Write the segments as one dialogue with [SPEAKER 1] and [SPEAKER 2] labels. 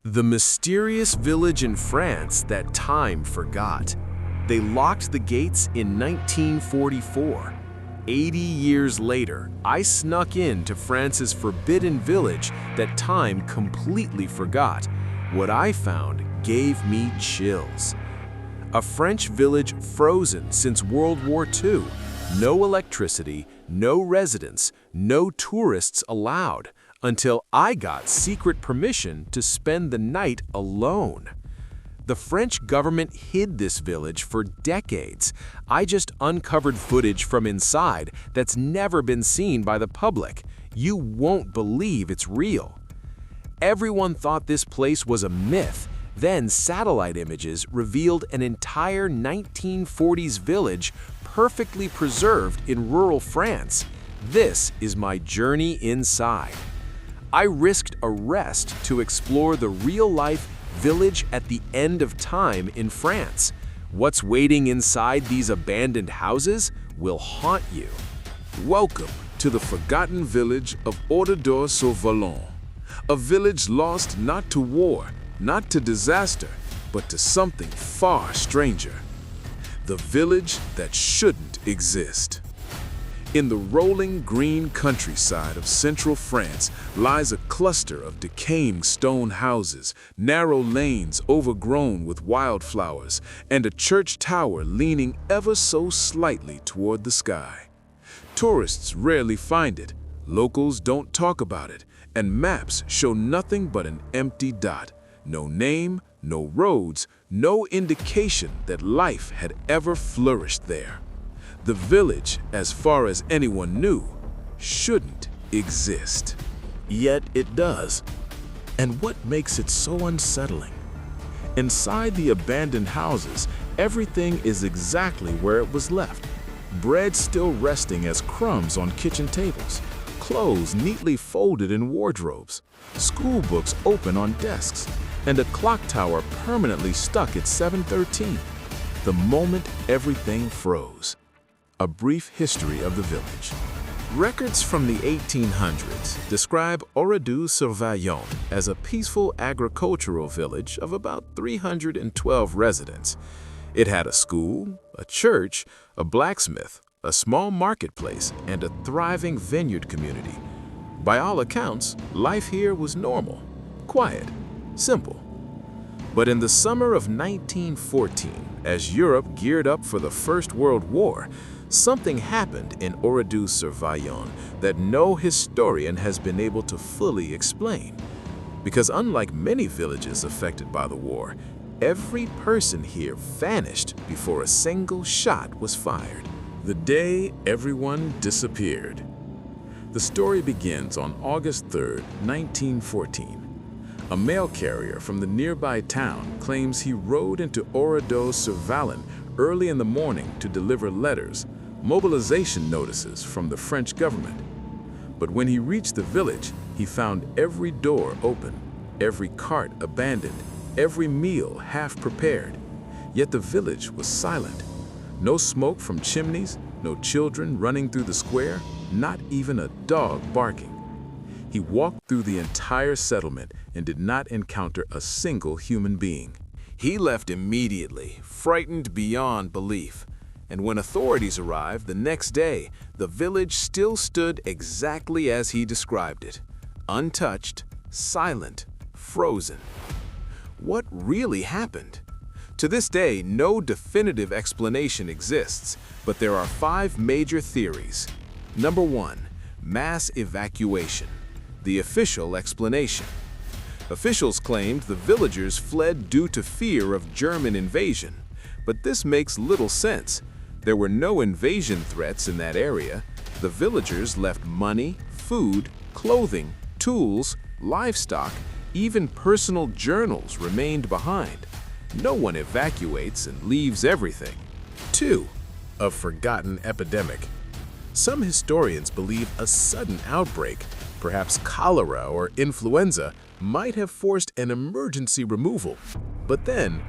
[SPEAKER 1] The mysterious village in France that time forgot. They locked the gates in 1944. 80 years later, I snuck into France's forbidden village that time completely forgot. What I found gave me chills. A French village frozen since World War II. No electricity, no residents, no tourists allowed, until I got secret permission to spend the night alone. The French government hid this village for decades. I just uncovered footage from inside that's never been seen by the public. You won't believe it's real. Everyone thought this place was a myth. Then satellite images revealed an entire 1940s village perfectly preserved in rural France. This is my journey inside. I risked arrest to explore the real-life village at the end of time in France. What's waiting inside these abandoned houses will haunt you.
[SPEAKER 2] Welcome to the forgotten village of Oradour-sur-Vallon, a village lost not to war, not to disaster, but to something far stranger. The village that shouldn't exist. In the rolling green countryside of central France lies a cluster of decaying stone houses, narrow lanes overgrown with wildflowers, and a church tower leaning ever so slightly toward the sky. Tourists rarely find it, locals don't talk about it, and maps show nothing but an empty dot. No name, no roads, no indication that life had ever flourished there. The village, as far as anyone knew, shouldn't exist.
[SPEAKER 3] Yet it does. And what makes it so unsettling? Inside the abandoned houses, everything is exactly where it was left. Bread still resting as crumbs on kitchen tables, clothes neatly folded in wardrobes, school books open on desks, and a clock tower permanently stuck at 7:13. The moment everything froze. A brief history of the village. Records from the 1800s describe Oradour-sur-Vallon as a peaceful agricultural village of about 312 residents. It had a school, a church, a blacksmith, a small marketplace, and a thriving vineyard community. By all accounts, life here was normal, quiet, simple. But in the summer of 1914, as Europe geared up for the First World War, something happened in Oradour-sur-Vallon that no historian has been able to fully explain. Because unlike many villages affected by the war, every person here vanished before a single shot was fired. The day everyone disappeared. The story begins on August 3, 1914. A mail carrier from the nearby town claims he rode into Oradour-sur-Vallon early in the morning to deliver letters, mobilization notices from the French government. But when he reached the village, he found every door open, every cart abandoned, every meal half prepared. Yet the village was silent. No smoke from chimneys, no children running through the square, not even a dog barking. He walked through the entire settlement and did not encounter a single human being. He left immediately, frightened beyond belief. And when authorities arrived the next day, the village still stood exactly as he described it. Untouched, silent, frozen. What really happened? To this day, no definitive explanation exists, but there are 5 major theories. Number 1, mass evacuation. The official explanation. Officials claimed the villagers fled due to fear of German invasion, but this makes little sense. There were no invasion threats in that area. The villagers left money, food, clothing, tools, livestock, even personal journals remained behind. No one evacuates and leaves everything. 2, a forgotten epidemic. Some historians believe a sudden outbreak, perhaps cholera or influenza, might have forced an emergency removal. But then,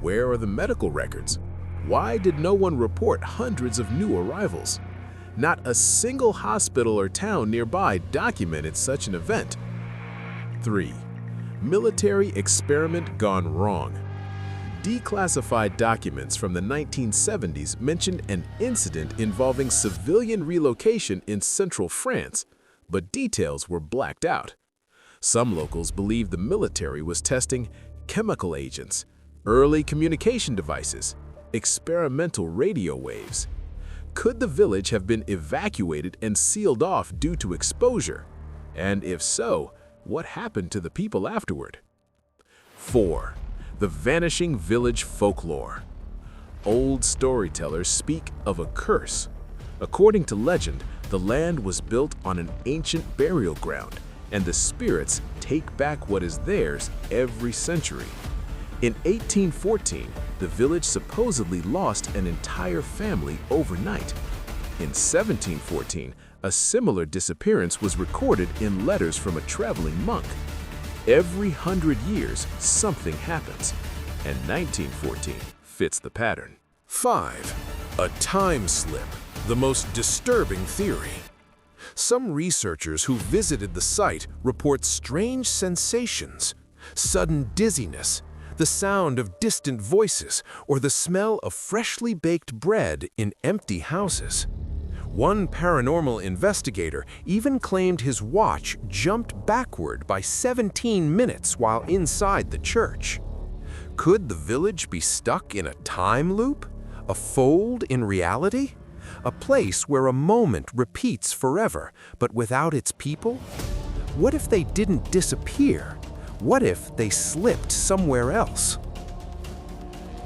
[SPEAKER 3] where are the medical records? Why did no one report hundreds of new arrivals? Not a single hospital or town nearby documented such an event. 3.
[SPEAKER 1] Military experiment gone wrong. Declassified documents from the 1970s mentioned an incident involving civilian relocation in central France, but details were blacked out. Some locals believe the military was testing chemical agents, early communication devices, experimental radio waves. Could the village have been evacuated and sealed off due to exposure? And if so, what happened to the people afterward? 4. The vanishing village folklore. Old storytellers speak of a curse. According to legend, the land was built on an ancient burial ground, and the spirits take back what is theirs every century. In 1814, the village supposedly lost an entire family overnight. In 1714, a similar disappearance was recorded in letters from a traveling monk. Every 100 years, something happens, and 1914 fits the pattern.
[SPEAKER 2] 5. A time slip, the most disturbing theory. Some researchers who visited the site report strange sensations, sudden dizziness, the sound of distant voices, or the smell of freshly baked bread in empty houses. One paranormal investigator even claimed his watch jumped backward by 17 minutes while inside the church. Could the village be stuck in a time loop? A fold in reality? A place where a moment repeats forever, but without its people? What if they didn't disappear? What if they slipped somewhere else?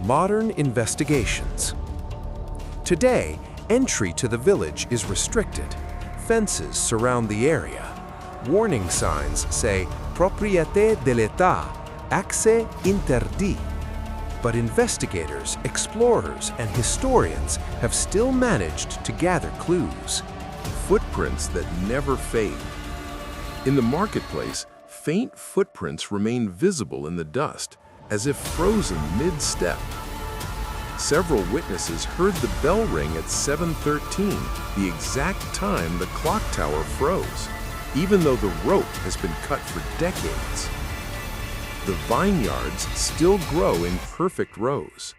[SPEAKER 2] Modern investigations. Today, entry to the village is restricted. Fences surround the area. Warning signs say Propriété de l'État, accès interdit. But investigators, explorers, and historians have still managed to gather clues.
[SPEAKER 3] Footprints that never fade. In the marketplace, faint footprints remain visible in the dust, as if frozen mid-step. Several witnesses heard the bell ring at 7:13, the exact time the clock tower froze, even though the rope has been cut for decades. The vineyards still grow in perfect rows.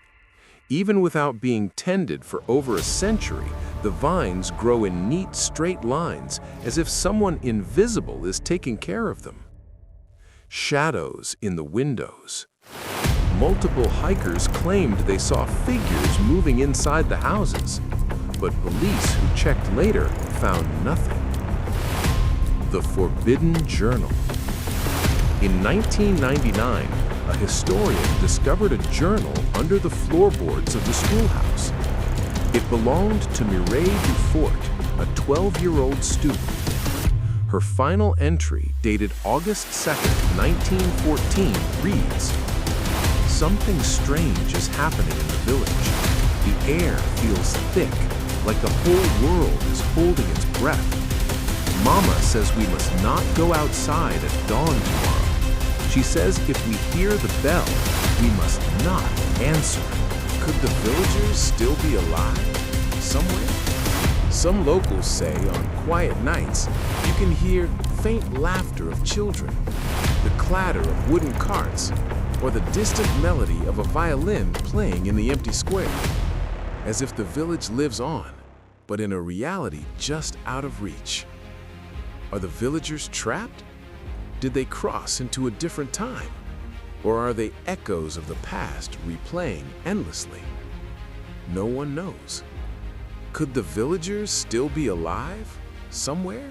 [SPEAKER 3] Even without being tended for over a century, the vines grow in neat, straight lines, as if someone invisible is taking care of them. Shadows in the windows. Multiple hikers claimed they saw figures moving inside the houses, but police who checked later found nothing. The Forbidden Journal. In 1999, a historian discovered a journal under the floorboards of the schoolhouse. It belonged to Mireille Dufort, a 12-year-old student. Her final entry, dated August 2nd, 1914, reads, "Something strange is happening in the village. The air feels thick, like the whole world is holding its breath. Mama says we must not go outside at dawn tomorrow. She says if we hear the bell, we must not answer." Could the villagers still be alive somewhere? Some locals say on quiet nights, you can hear faint laughter of children, the clatter of wooden carts, or the distant melody of a violin playing in the empty square, as if the village lives on, but in a reality just out of reach. Are the villagers trapped? Did they cross into a different time? Or are they echoes of the past replaying endlessly? No one knows. Could the villagers still be alive somewhere?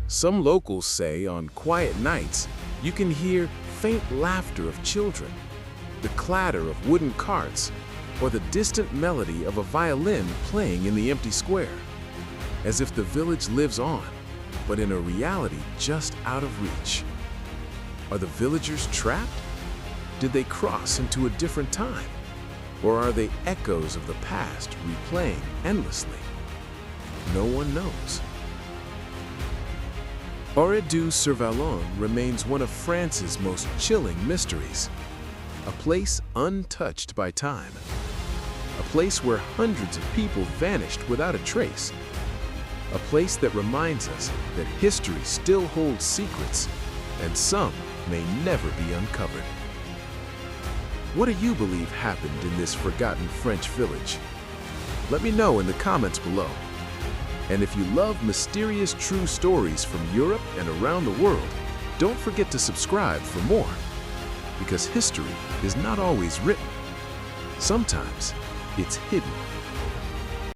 [SPEAKER 3] Some locals say on quiet nights, you can hear faint laughter of children, the clatter of wooden carts, or the distant melody of a violin playing in the empty square, as if the village lives on, but in a reality just out of reach. Are the villagers trapped? Did they cross into a different time? Or are they echoes of the past replaying endlessly? No one knows. Oradour-sur-Vallon remains one of France's most chilling mysteries. A place untouched by time. A place where hundreds of people vanished without a trace. A place that reminds us that history still holds secrets, and some
[SPEAKER 1] may never be uncovered. What do you believe happened in this forgotten French village? Let me know in the comments below. And if you love mysterious true stories from Europe and around the world, don't forget to subscribe for more. Because history is not always written. Sometimes it's hidden.